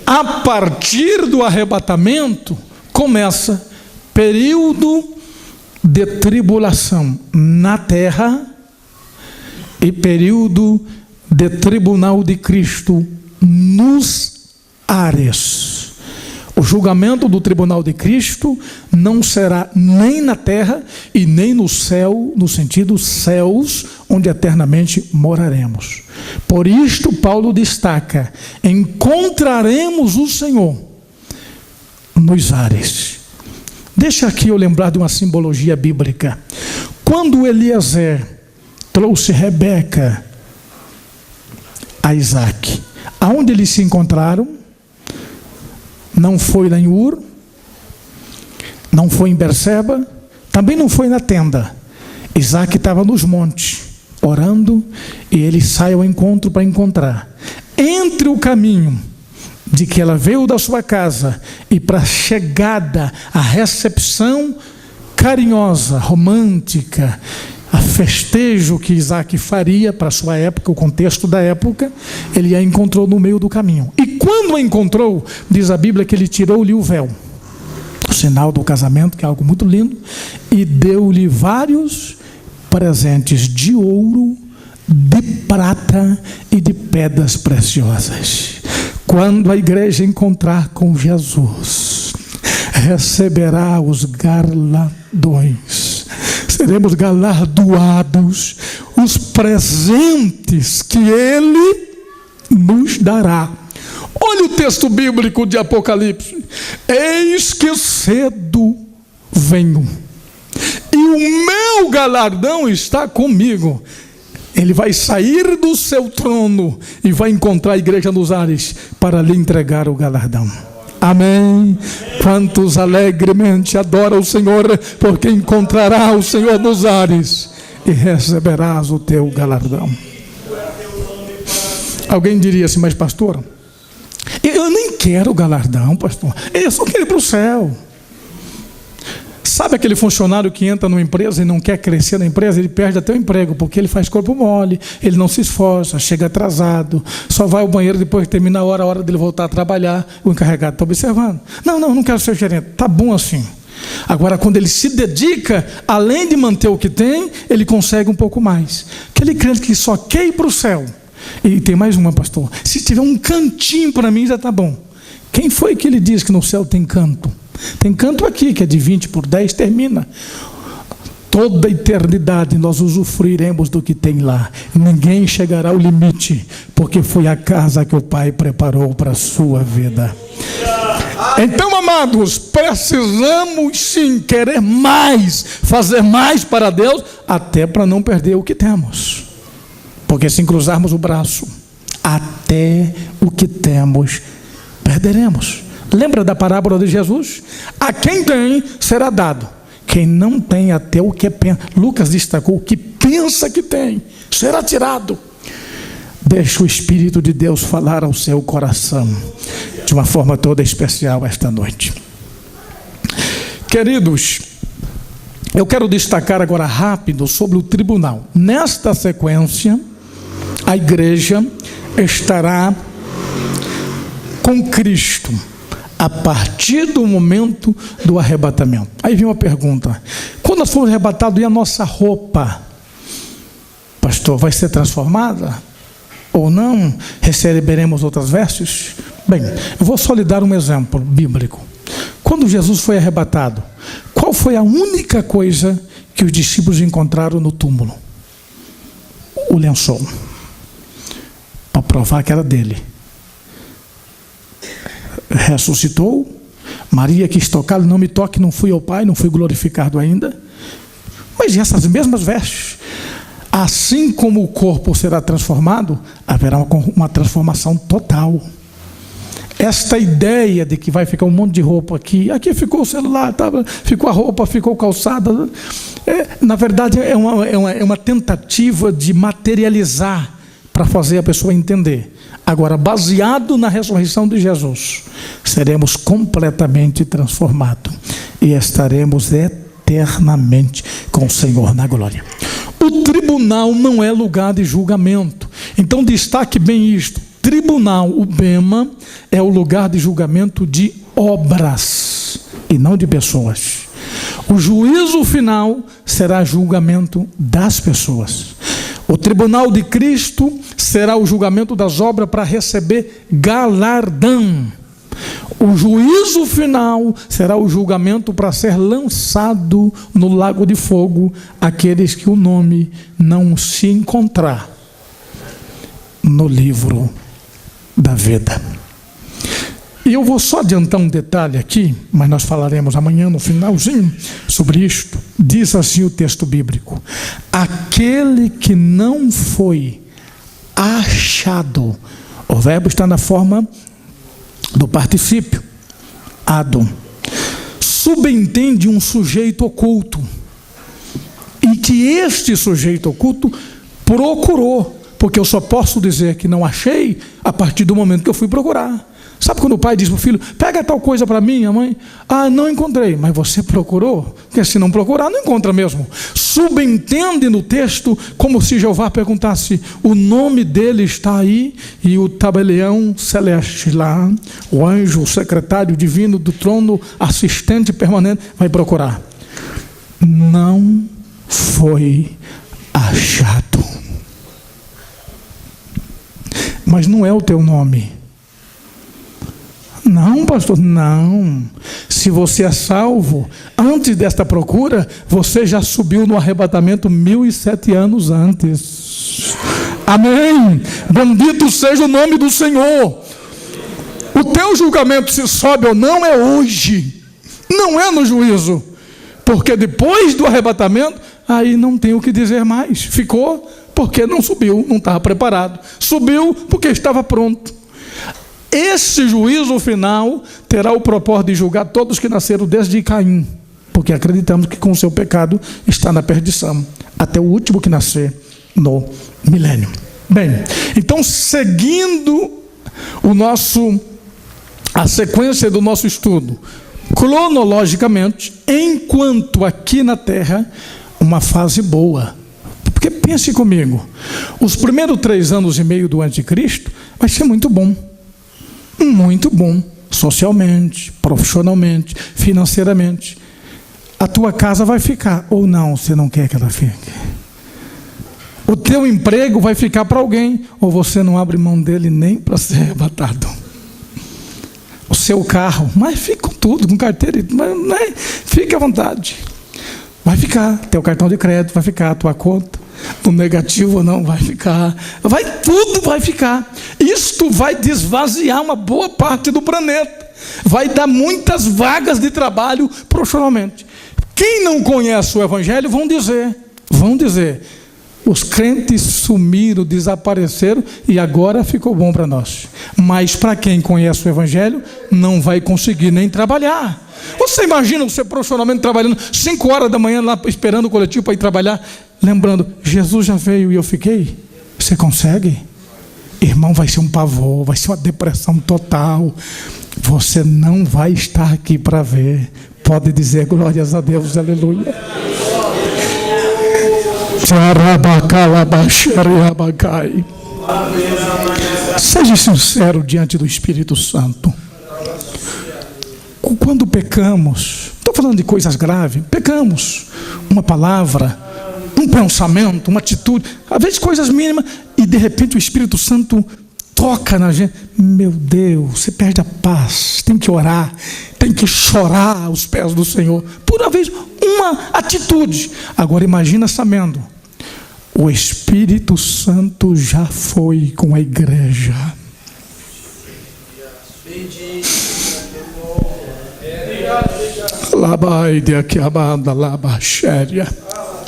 A partir do arrebatamento, começa período de tribulação na terra e período de tribunal de Cristo nos ares. O julgamento do tribunal de Cristo não será nem na terra e nem no céu, no sentido céus, onde eternamente moraremos. Por isto Paulo destaca: encontraremos o Senhor nos ares. Deixa aqui eu lembrar de uma simbologia bíblica. Quando Eliezer trouxe Rebeca a Isaac, aonde eles se encontraram? Não foi lá em Ur, não foi em Berseba, também não foi na tenda. Isaac estava nos montes, orando, e ele sai ao encontro para encontrar. Entre o caminho de que ela veio da sua casa e para a chegada, a recepção carinhosa, romântica, a festejo que Isaac faria para a sua época, o contexto da época, ele a encontrou no meio do caminho. E quando a encontrou, diz a Bíblia que ele tirou-lhe o véu, o sinal do casamento, que é algo muito lindo, e deu-lhe vários presentes de ouro, de prata e de pedras preciosas. Quando a igreja encontrar com Jesus, receberá os galardões. Seremos galardoados, os presentes que Ele nos dará. Olha o texto bíblico de Apocalipse: eis que cedo venho, e o meu galardão está comigo. Ele vai sair do seu trono e vai encontrar a igreja nos ares para lhe entregar o galardão. Amém. Quantos alegremente adoram o Senhor, porque encontrará o Senhor nos ares e receberás o teu galardão. Alguém diria assim: mas pastor, eu nem quero galardão, pastor, eu só quero ir para o céu. Sabe aquele funcionário que entra numa empresa e não quer crescer na empresa? Ele perde até o emprego, porque ele faz corpo mole, ele não se esforça, chega atrasado, só vai ao banheiro depois que termina a hora dele voltar a trabalhar. O encarregado está observando: não quero ser gerente, tá bom assim. Agora, quando ele se dedica, além de manter o que tem, ele consegue um pouco mais. Aquele crente que só quer ir para o céu. E tem mais uma, pastor: se tiver um cantinho para mim, já está bom. Quem foi que ele diz que no céu tem canto? Tem canto aqui, que é de 20 por 10, termina. Toda a eternidade nós usufruiremos do que tem lá. Ninguém chegará ao limite, porque foi a casa que o Pai preparou para a sua vida. Então, amados, precisamos sim querer mais, fazer mais para Deus, até para não perder o que temos. Porque se cruzarmos o braço, até o que temos perderemos. Lembra da parábola de Jesus? A quem tem, será dado. Quem não tem, até o que pensa. Lucas destacou: o que pensa que tem, será tirado. Deixa o Espírito de Deus falar ao seu coração de uma forma toda especial esta noite. Queridos, eu quero destacar agora rápido sobre o tribunal. Nesta sequência, a igreja estará com Cristo a partir do momento do arrebatamento. Aí vem uma pergunta: quando nós formos arrebatados, e a nossa roupa, pastor, vai ser transformada? Ou não? Receberemos outras vestes? Bem, eu vou só lhe dar um exemplo bíblico. Quando Jesus foi arrebatado, qual foi a única coisa que os discípulos encontraram no túmulo? O lençol, para provar que era dele. Ressuscitou, Maria quis tocá-lo: não me toque, não fui ao Pai, não fui glorificado ainda. Mas essas mesmas vestes, assim como o corpo será transformado, haverá uma transformação total. Esta ideia de que vai ficar um monte de roupa aqui ficou o celular, ficou a roupa, ficou calçada, na verdade é uma tentativa de materializar para fazer a pessoa entender. Agora, baseado na ressurreição de Jesus, seremos completamente transformados e estaremos eternamente com o Senhor na glória. O tribunal não é lugar de julgamento. Então destaque bem isto. Tribunal, o bema, é o lugar de julgamento de obras e não de pessoas. O juízo final será julgamento das pessoas. O tribunal de Cristo será o julgamento das obras para receber galardão. O juízo final será o julgamento para ser lançado no lago de fogo aqueles que o nome não se encontrar no livro da vida. E eu vou só adiantar um detalhe aqui, mas nós falaremos amanhã no finalzinho sobre isto. Diz assim o texto bíblico: aquele que não foi achado, o verbo está na forma do particípio, Adão, subentende um sujeito oculto, e que este sujeito oculto procurou, porque eu só posso dizer que não achei a partir do momento que eu fui procurar. Sabe quando o pai diz para o filho: pega tal coisa para mim, a mãe? Ah, não encontrei. Mas você procurou? Porque se não procurar, não encontra mesmo. Subentende no texto como se Jeová perguntasse: o nome dele está aí? E o tabelião celeste lá, o anjo, o secretário divino do trono, assistente permanente, vai procurar. Não foi achado. Mas não é o teu nome. Não, pastor, não. Se você é salvo, antes desta procura, você já subiu no arrebatamento 1007 anos antes. Amém. Bendito seja o nome do Senhor. O teu julgamento, se sobe ou não, é hoje. Não é no juízo. Porque depois do arrebatamento, aí não tem o que dizer mais. Ficou porque não subiu, não estava preparado. Subiu porque estava pronto. Esse juízo final terá o propósito de julgar todos que nasceram desde Caim, porque acreditamos que com o seu pecado está na perdição, até o último que nascer no milênio. Bem, então seguindo a sequência do nosso estudo, cronologicamente, enquanto aqui na terra, uma fase boa. Porque pense comigo, os primeiros 3 anos e meio do anticristo vai ser muito bom. Muito bom, socialmente, profissionalmente, financeiramente. A tua casa vai ficar, ou não, você não quer que ela fique. O teu emprego vai ficar para alguém, ou você não abre mão dele nem para ser arrebatado. O seu carro, mas fica com tudo, com carteira, mas fique à vontade. Vai ficar, teu cartão de crédito vai ficar, a tua conta. No negativo não vai ficar, tudo vai ficar. Isto vai desvaziar uma boa parte do planeta, vai dar muitas vagas de trabalho profissionalmente. Quem não conhece o evangelho vão dizer, os crentes sumiram, desapareceram e agora ficou bom para nós. Mas para quem conhece o evangelho, não vai conseguir nem trabalhar. Você imagina você profissionalmente trabalhando 5 horas da manhã lá esperando o coletivo para ir trabalhar, lembrando, Jesus já veio e eu fiquei? Você consegue? Irmão, vai ser um pavor, vai ser uma depressão total. Você não vai estar aqui para ver. Pode dizer glórias a Deus, aleluia. Seja sincero diante do Espírito Santo. Quando pecamos, estou falando de coisas graves, pecamos, uma palavra, um pensamento, uma atitude, às vezes coisas mínimas, e de repente o Espírito Santo toca na gente. Meu Deus, você perde a paz, tem que orar, tem que chorar aos pés do Senhor, por uma vez, uma atitude. Agora imagina sabendo, o Espírito Santo já foi com a igreja.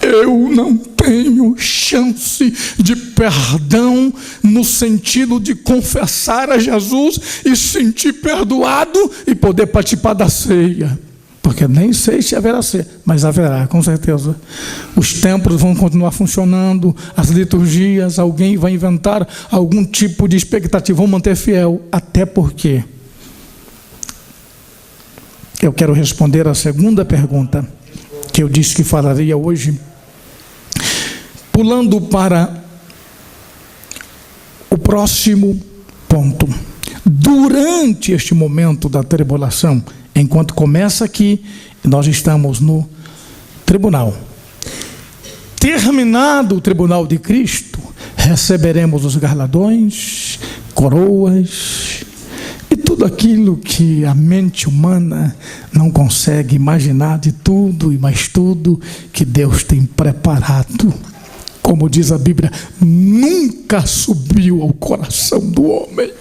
Eu não tenho tenho chance de perdão no sentido de confessar a Jesus e sentir perdoado e poder participar da ceia. Porque nem sei se haverá ceia, mas haverá, com certeza. Os templos vão continuar funcionando, as liturgias, alguém vai inventar algum tipo de expectativa, vão manter fiel, até porque eu quero responder a segunda pergunta que eu disse que falaria hoje, pulando para o próximo ponto. Durante este momento da tribulação, enquanto começa aqui, nós estamos no tribunal. Terminado o tribunal de Cristo, receberemos os galardões, coroas e tudo aquilo que a mente humana não consegue imaginar, de tudo e mais tudo que Deus tem preparado. Como diz a Bíblia, nunca subiu ao coração do homem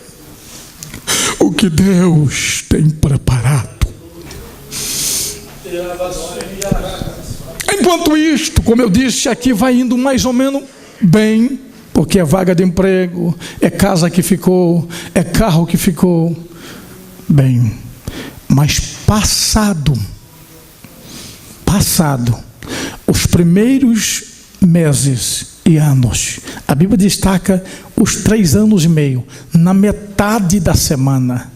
o que Deus tem preparado. Enquanto isto, como eu disse, aqui vai indo mais ou menos bem, porque é vaga de emprego, é casa que ficou, é carro que ficou bem. Mas passado, os primeiros meses e anos, a Bíblia destaca os 3 anos e meio, na metade da semana,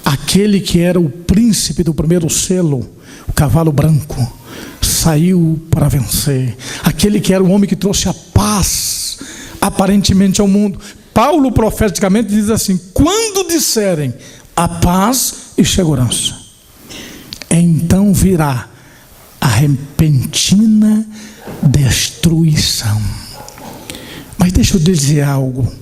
aquele que era o príncipe do primeiro selo, o cavalo branco, saiu para vencer. Aquele que era o homem que trouxe a paz, aparentemente, ao mundo. Paulo profeticamente diz assim: quando disserem a paz e segurança, então virá a repentina destruição. Mas deixa eu dizer algo.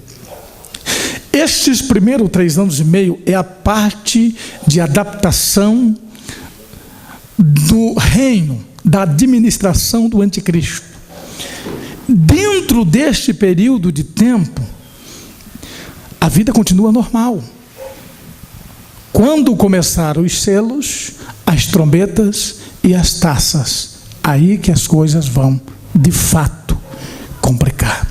Estes primeiros 3 anos e meio é a parte de adaptação do reino, da administração do anticristo. Dentro deste período de tempo, a vida continua normal. Quando começaram os selos, as trombetas e as taças, aí que as coisas vão, de fato, complicar.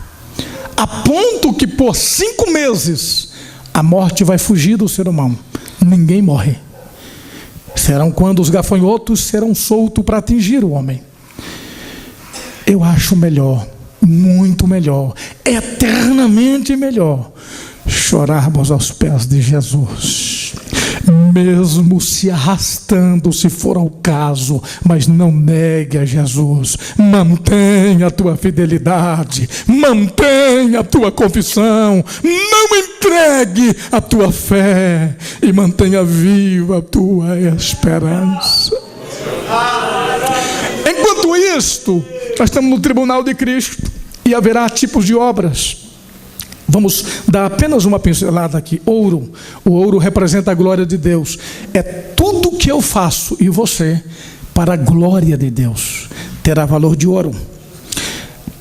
A ponto que por 5 meses, a morte vai fugir do ser humano. Ninguém morre. Serão quando os gafanhotos serão soltos para atingir o homem. Eu acho melhor, muito melhor, eternamente melhor, chorarmos aos pés de Jesus, mesmo se arrastando, se for ao caso, mas não negue a Jesus. Mantenha a tua fidelidade, mantenha a tua confissão, não entregue a tua fé e mantenha viva a tua esperança. Enquanto isto, nós estamos no tribunal de Cristo e haverá tipos de obras. Vamos dar apenas uma pincelada aqui. Ouro. O ouro representa a glória de Deus. É tudo que eu faço e você para a glória de Deus. Terá valor de ouro.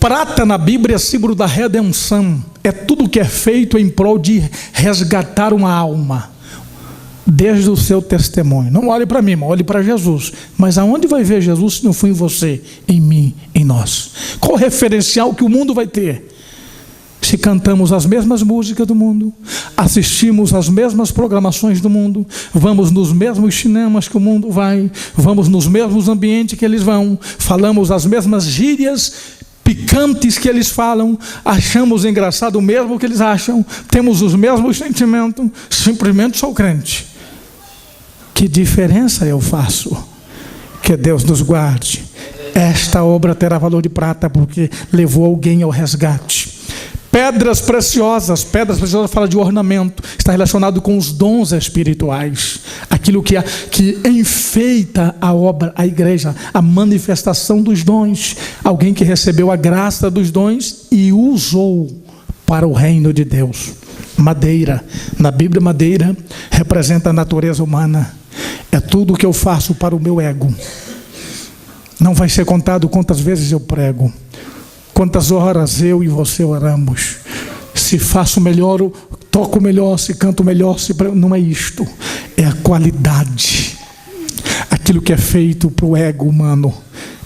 Prata na Bíblia é símbolo da redenção. É tudo que é feito em prol de resgatar uma alma. Desde o seu testemunho. Não olhe para mim, mas olhe para Jesus. Mas aonde vai ver Jesus se não for em você, em mim, em nós? Qual o referencial que o mundo vai ter? Se cantamos as mesmas músicas do mundo, assistimos as mesmas programações do mundo, vamos nos mesmos cinemas que o mundo vai, vamos nos mesmos ambientes que eles vão, falamos as mesmas gírias picantes que eles falam, achamos engraçado o mesmo que eles acham, temos os mesmos sentimentos, simplesmente sou crente. Que diferença eu faço? Que Deus nos guarde. Esta obra terá valor de prata porque levou alguém ao resgate. Pedras preciosas fala de ornamento, está relacionado com os dons espirituais, aquilo que enfeita a obra, a igreja, a manifestação dos dons, alguém que recebeu a graça dos dons e usou para o reino de Deus. Madeira, na Bíblia madeira representa a natureza humana, é tudo que eu faço para o meu ego. Não vai ser contado quantas vezes eu prego, quantas horas eu e você oramos, se faço melhor, toco melhor, se canto melhor, não é isto, é a qualidade. Aquilo que é feito para o ego humano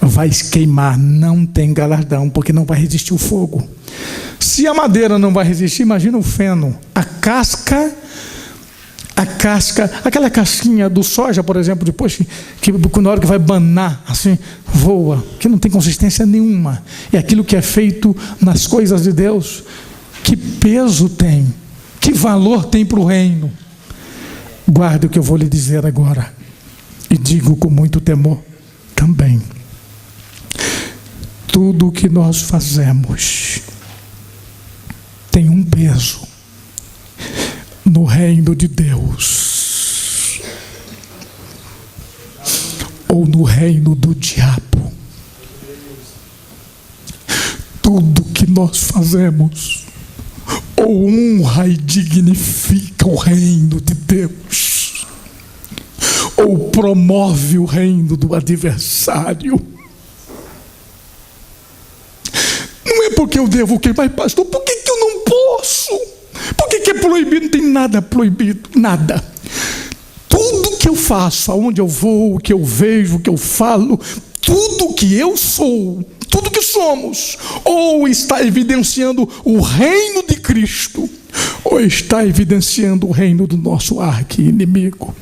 vai queimar, não tem galardão, porque não vai resistir o fogo. Se a madeira não vai resistir, imagina o feno, a casca, aquela casquinha do soja, por exemplo, depois que na hora que vai banar, assim, voa, que não tem consistência nenhuma. E aquilo que é feito nas coisas de Deus, que peso tem, que valor tem para o reino. Guarde o que eu vou lhe dizer agora, e digo com muito temor também. Tudo o que nós fazemos tem um peso no reino de Deus ou no reino do diabo. Tudo que nós fazemos ou honra e dignifica o reino de Deus ou promove o reino do adversário. Não é porque eu devo queimar, pastor, por que eu não posso? Por que é proibido? Não tem nada proibido, nada. Tudo que eu faço, aonde eu vou, o que eu vejo, o que eu falo, tudo que eu sou, tudo que somos, ou está evidenciando o reino de Cristo, ou está evidenciando o reino do nosso arqui-inimigo.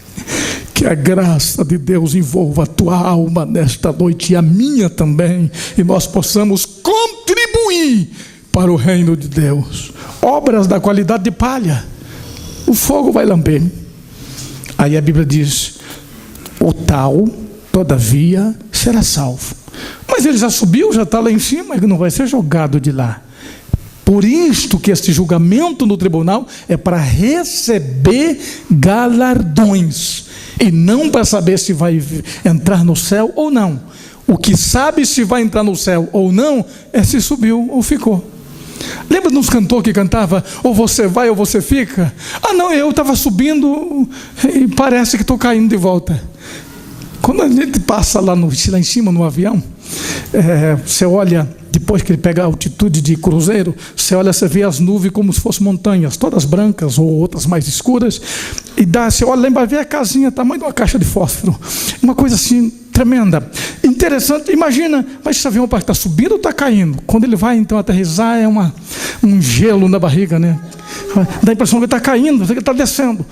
Que a graça de Deus envolva a tua alma nesta noite e a minha também, e nós possamos contribuir para o reino de Deus. Obras da qualidade de palha, o fogo vai lamber. Aí a Bíblia diz: o tal, todavia, será salvo. Mas ele já subiu, já está lá em cima, ele não vai ser jogado de lá. Por isto que este julgamento no tribunal é para receber galardões, e não para saber se vai entrar no céu ou não. O que sabe se vai entrar no céu ou não é se subiu ou ficou. Lembra de uns cantores que cantava: ou você vai ou você fica? Ah não, eu estava subindo e parece que estou caindo de volta. Quando a gente passa lá em cima no avião, você olha, depois que ele pega a altitude de cruzeiro, você olha, você vê as nuvens como se fossem montanhas, todas brancas ou outras mais escuras, e você olha lá embaixo, vê a casinha, tamanho de uma caixa de fósforo, uma coisa assim tremenda, interessante. Imagina, mas esse avião está subindo ou está caindo? Quando ele vai então aterrissar, é um gelo na barriga, né? Dá a impressão que ele está caindo, que ele está descendo.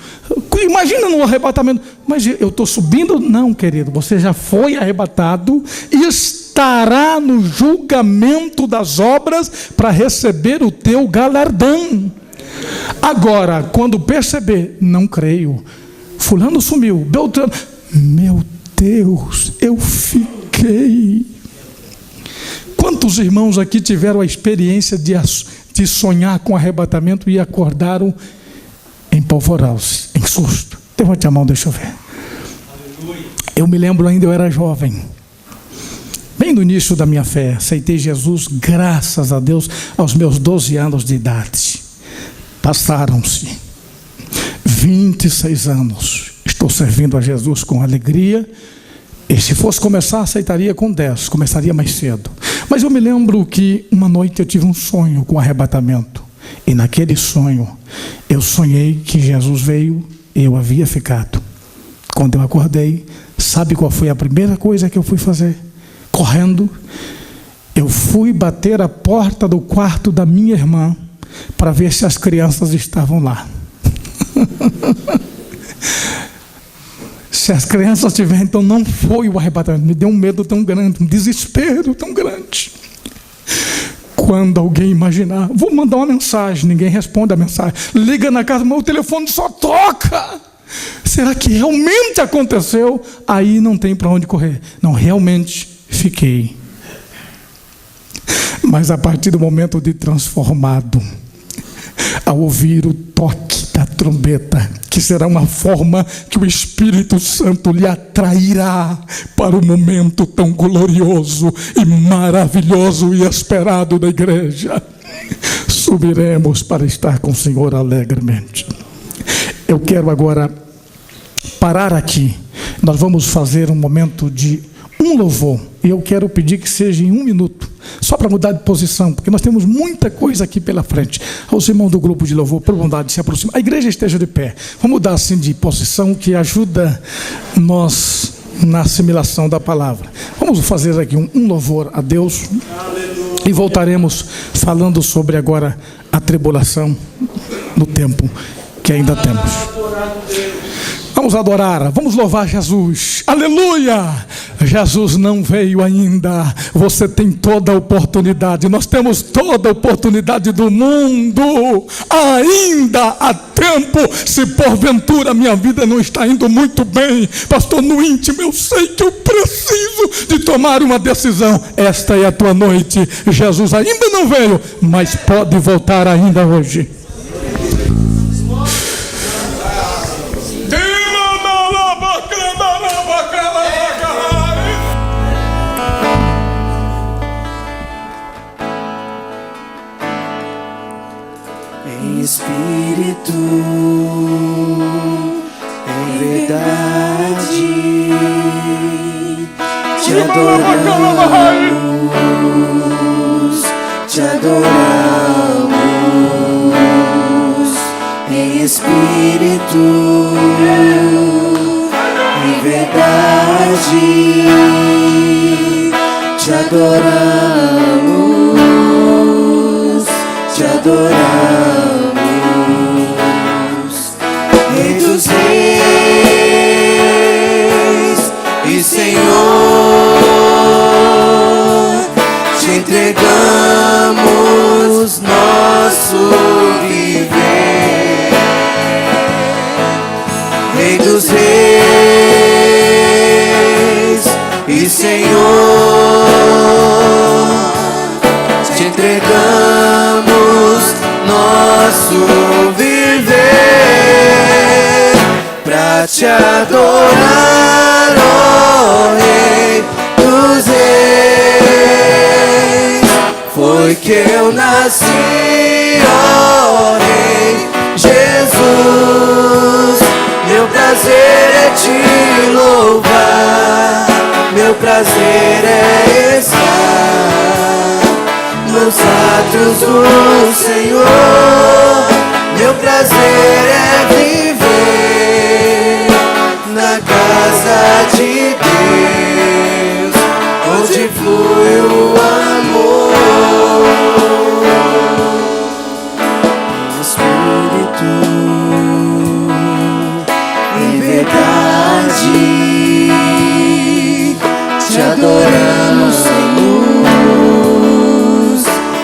Imagina no arrebatamento. Mas eu estou subindo? Não, querido, você já foi arrebatado e estará no julgamento das obras para receber o teu galardão. Agora, quando perceber, não creio, fulano sumiu, Beltrano, meu Deus, eu fiquei. Quantos irmãos aqui tiveram a experiência de sonhar com arrebatamento e acordaram em polvorosa, em susto? Levante a mão, deixa eu ver. Eu me lembro ainda, eu era jovem, bem no início da minha fé, aceitei Jesus, graças a Deus, aos meus 12 anos de idade. Passaram-se 26 anos, estou servindo a Jesus com alegria, e se fosse começar, aceitaria com 10, começaria mais cedo. Mas eu me lembro que uma noite eu tive um sonho com arrebatamento, e naquele sonho, eu sonhei que Jesus veio e eu havia ficado. Quando eu acordei, sabe qual foi a primeira coisa que eu fui fazer? Correndo, eu fui bater a porta do quarto da minha irmã, para ver se as crianças estavam lá. Se as crianças estiverem, então não foi o arrebatamento. Me deu um medo tão grande, um desespero tão grande. Quando alguém imaginar, vou mandar uma mensagem, ninguém responde a mensagem. Liga na casa, mas o telefone só toca. Será que realmente aconteceu? Aí não tem para onde correr. Não, realmente fiquei. Mas a partir do momento de transformado, ao ouvir o toque da trombeta, que será uma forma que o Espírito Santo lhe atrairá para o momento tão glorioso e maravilhoso e esperado da igreja, subiremos para estar com o Senhor alegremente. Eu quero agora parar aqui. Nós vamos fazer um momento de um louvor, e eu quero pedir que seja em 1 minuto, só para mudar de posição, porque nós temos muita coisa aqui pela frente. Aos irmãos do grupo de louvor, por bondade, se aproximar. A igreja esteja de pé. Vamos mudar assim de posição, que ajuda nós na assimilação da palavra. Vamos fazer aqui um louvor a Deus. E voltaremos falando sobre agora a tribulação no tempo que ainda temos. Vamos adorar, vamos louvar Jesus. Aleluia! Jesus não veio ainda. Você tem toda a oportunidade. Nós temos toda a oportunidade do mundo. Ainda há tempo. Se porventura minha vida não está indo muito bem, pastor, no íntimo eu sei que eu preciso de tomar uma decisão. Esta é a tua noite. Jesus ainda não veio, mas pode voltar ainda hoje. Em espírito, em verdade, te adoramos, te adoramos. Em espírito, em verdade, te adoramos, te adoramos. Rei dos reis e Senhor, te entregamos nosso viver. Rei dos reis e Senhor, te entregamos nosso viver pra te adorar, ó Rei dos reis. Foi que eu nasci, ó Rei Jesus. Meu prazer é te louvar, meu prazer é estar nos átrios do Senhor. Meu prazer é viver na casa de Deus, onde flui o amor. Espírito, em verdade, te adoramos, Senhor,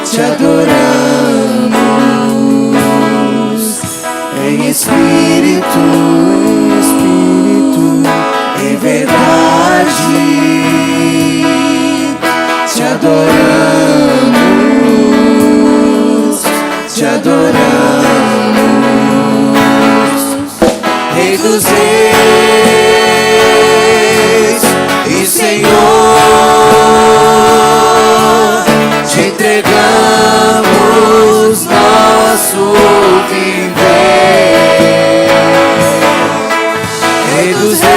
te adoramos. Em espírito, em verdade, te adoramos, te adoramos. Rei dos reis e Senhor, te entregamos nosso viver. Rei dos reis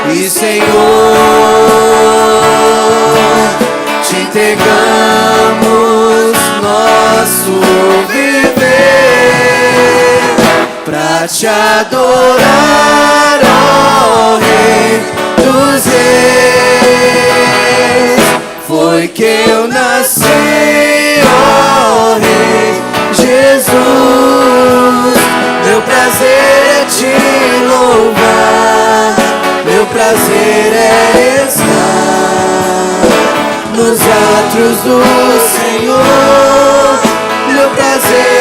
e Senhor, te entregamos nosso viver pra te adorar, ó Rei dos reis. Foi que eu nasci, ó Rei Jesus. Meu prazer é te louvar, meu prazer é estar nos átrios do Senhor. Meu prazer